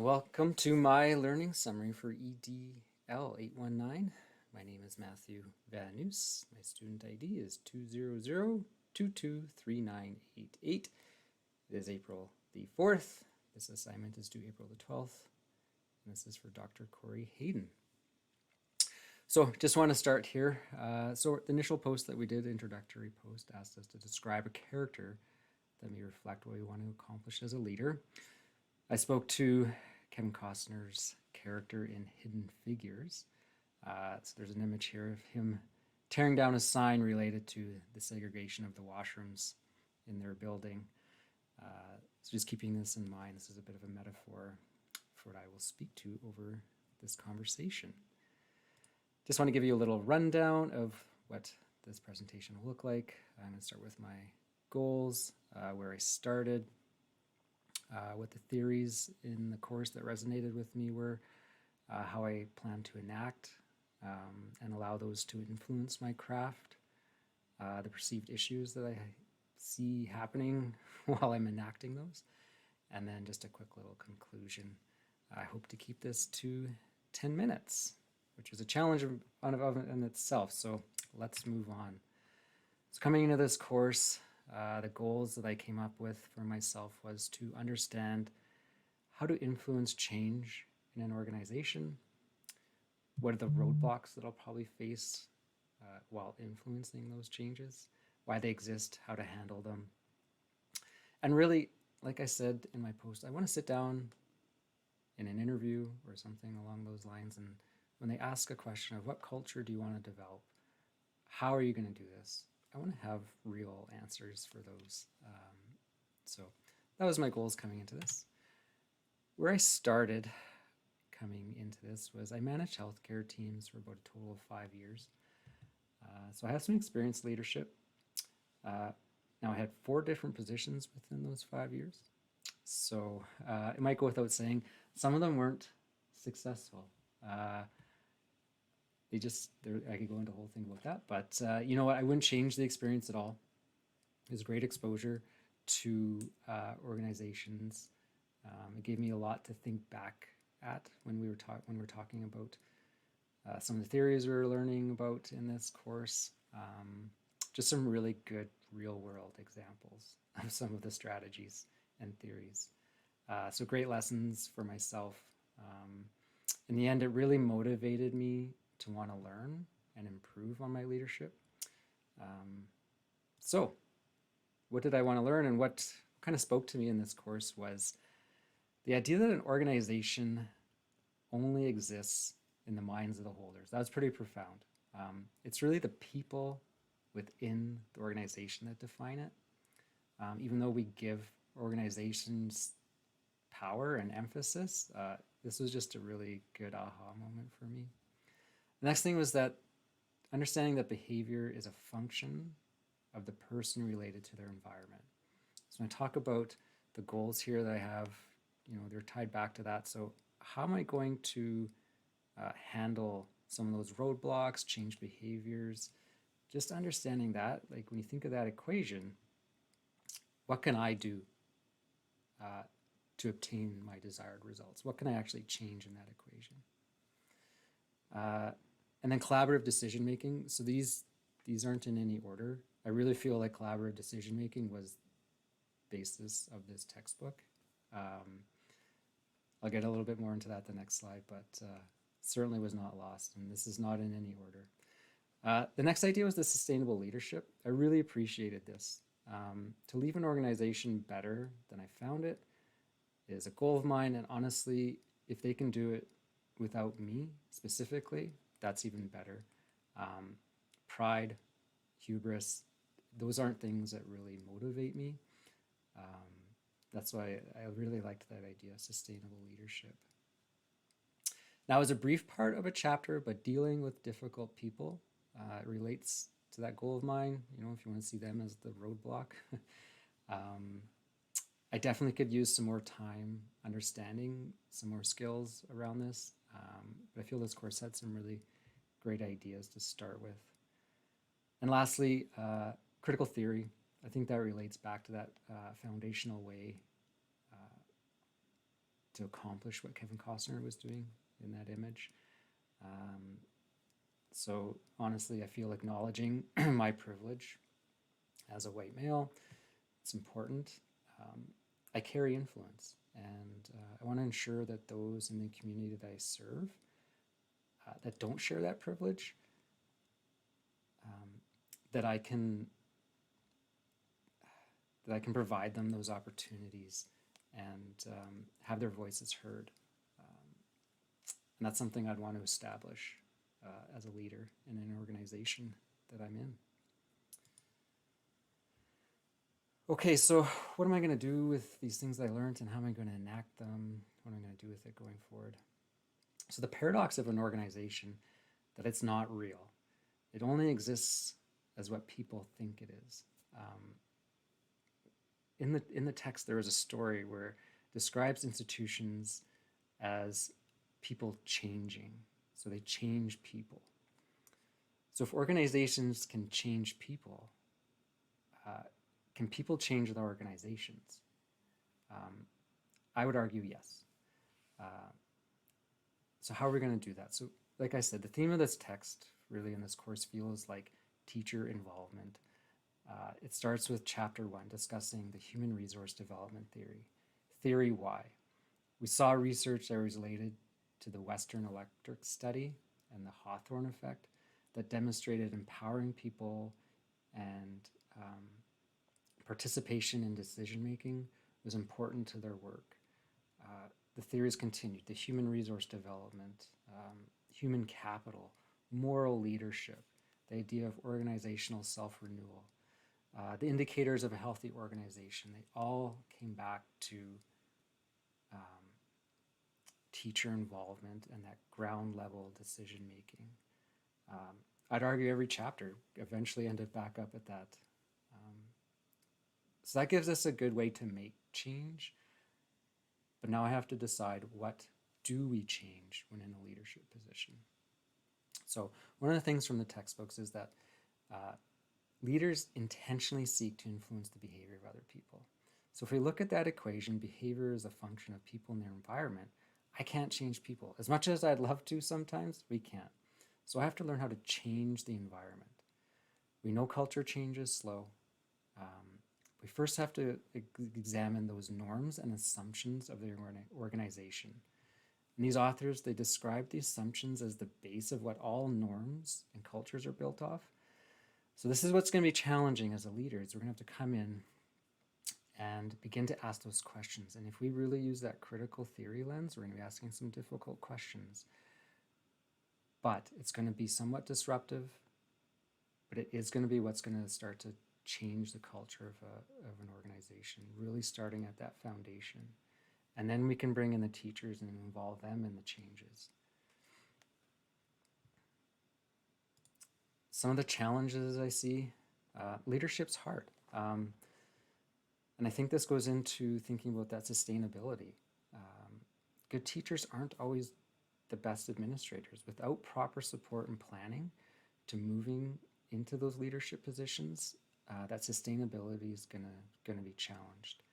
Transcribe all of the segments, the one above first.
welcome to my learning summary for EDL819. My name is Matthew Van Noos. My student ID is 200223988. It is April the 4th. This assignment is due April the 12th. And this is for Dr. Corey Hayden. So just want to start here. So the initial post that we did, introductory post, asked us to describe a character that may reflect what we want to accomplish as a leader. I spoke to Kevin Costner's character in Hidden Figures. So there's an image here of him tearing down a sign related to the segregation of the washrooms in their building. So just keeping this in mind, this is a bit of a metaphor for what I will speak to over this conversation. Just want to give you a little rundown of what this presentation will look like. I'm going to start with my goals, where I started, what the theories in the course that resonated with me were, how I plan to enact and allow those to influence my craft, the perceived issues that I see happening while I'm enacting those, and then just a quick little conclusion. I hope to keep this to 10 minutes, which is a challenge in itself, so let's move on. So coming into this course, the goals that I came up with for myself was to understand how to influence change in an organization, what are the roadblocks that I'll probably face while influencing those changes, why they exist, how to handle them. And really, like I said in my post, I want to sit down in an interview or something along those lines, and when they ask a question of what culture do you want to develop, how are you going to do this? I want to have real answers for those. So that was my goals coming into this. Where I started coming into this was I managed healthcare teams for about a total of 5 years. So I have some experience leadership. Now I had 4 different positions within those 5 years. So it might go without saying, some of them weren't successful. I could go into a whole thing about that, but you know what? I wouldn't change the experience at all. It was great exposure to organizations. It gave me a lot to think back at when we're talking about some of the theories we were learning about in this course. Just some really good real-world examples of some of the strategies and theories. So great lessons for myself. In the end, it really motivated me to want to learn and improve on my leadership. So what did I want to learn, and what kind of spoke to me in this course was the idea that an organization only exists in the minds of the holders. That was pretty profound. It's really the people within the organization that define it. Even though we give organizations power and emphasis, this was just a really good aha moment for me. The next thing was that understanding that behavior is a function of the person related to their environment. So when I talk about the goals here that I have, they're tied back to that. So how am I going to handle some of those roadblocks, change behaviors? Just understanding that, like when you think of that equation, what can I do to obtain my desired results? What can I actually change in that equation? And then collaborative decision-making. So these aren't in any order. I really feel like collaborative decision-making was the basis of this textbook. I'll get a little bit more into that the next slide, but certainly was not lost, and this is not in any order. The next idea was the sustainable leadership. I really appreciated this. To leave an organization better than I found it is a goal of mine, and honestly, if they can do it without me specifically, that's even better. Pride, hubris, those aren't things that really motivate me. That's why I really liked that idea, sustainable leadership. Now, as a brief part of a chapter, but dealing with difficult people relates to that goal of mine, if you want to see them as the roadblock. I definitely could use some more time understanding some more skills around this, but I feel this course had some really great ideas to start with. And lastly, critical theory. I think that relates back to that foundational way to accomplish what Kevin Costner was doing in that image. So honestly, I feel acknowledging my privilege as a white male, it's important. I carry influence, and I want to ensure that those in the community that I serve that don't share that privilege, that I can provide them those opportunities and have their voices heard. And that's something I'd want to establish as a leader in an organization that I'm in. Okay, so what am I going to do with these things I learned, and how am I going to enact them? What am I going to do with it going forward? So the paradox of an organization, that it's not real. It only exists as what people think it is. In the text, there is a story where it describes institutions as people changing. So they change people. So if organizations can change people, can people change the organizations? I would argue yes. So how are we going to do that? So like I said, the theme of this text really in this course feels like teacher involvement. It starts with chapter 1 discussing the human resource development theory. Theory why? We saw research that was related to the Western Electric study and the Hawthorne effect that demonstrated empowering people and participation in decision-making was important to their work. The theories continued, the human resource development, human capital, moral leadership, the idea of organizational self-renewal, the indicators of a healthy organization, they all came back to teacher involvement and that ground level decision making. I'd argue every chapter eventually ended back up at that. So that gives us a good way to make change. But now I have to decide, what do we change when in a leadership position? So one of the things from the textbooks is that leaders intentionally seek to influence the behavior of other people. So if we look at that equation, behavior is a function of people and their environment. I can't change people. As much as I'd love to sometimes, we can't. So I have to learn how to change the environment. We know culture change is slow. We first have to examine those norms and assumptions of the organization. And these authors, they describe the assumptions as the base of what all norms and cultures are built off. So this is what's going to be challenging as a leader, is we're going to have to come in and begin to ask those questions. And if we really use that critical theory lens, we're going to be asking some difficult questions. But it's going to be somewhat disruptive, but it is going to be what's going to start to change the culture of an organization, really starting at that foundation. And then we can bring in the teachers and involve them in the changes. Some of the challenges I see, leadership's hard. And I think this goes into thinking about that sustainability. Good teachers aren't always the best administrators. Without proper support and planning to moving into those leadership positions, that sustainability is gonna be challenged.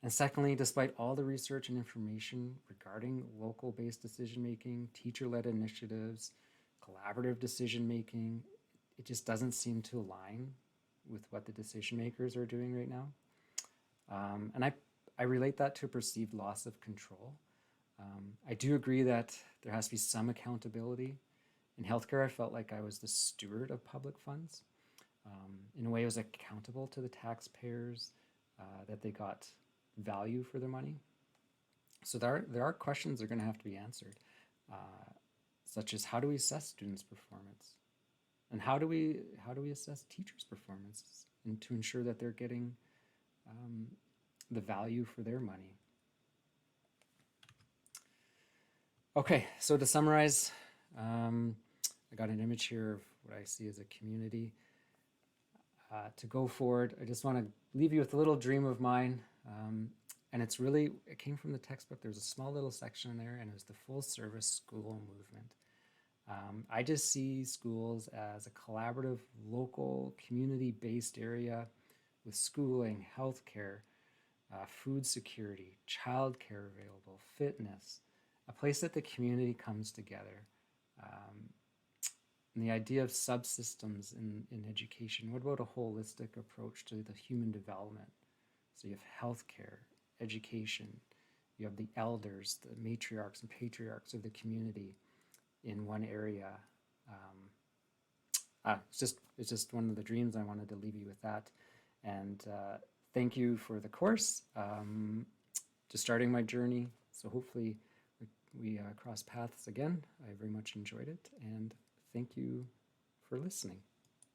And secondly, despite all the research and information regarding local-based decision-making, teacher-led initiatives, collaborative decision-making, it just doesn't seem to align with what the decision makers are doing right now. And I relate that to a perceived loss of control. I do agree that there has to be some accountability. In healthcare, I felt like I was the steward of public funds. In a way, I was accountable to the taxpayers, that they got value for their money. So there are questions that are going to have to be answered, such as how do we assess students' performance, and how do we assess teachers' performance, and to ensure that they're getting the value for their money. Okay, so to summarize, I got an image here of what I see as a community. To go forward, I just want to leave you with a little dream of mine. And it came from the textbook. There's a small little section in there, and it was the full service school movement. I just see schools as a collaborative, local, community-based area with schooling, healthcare, food security, childcare available, fitness, a place that the community comes together. And the idea of subsystems in education. What about a holistic approach to the human development? So you have healthcare, education, you have the elders, the matriarchs and patriarchs of the community in one area. It's just one of the dreams. I wanted to leave you with that. And thank you for the course, just starting my journey. So hopefully we cross paths again. I very much enjoyed it, and thank you for listening.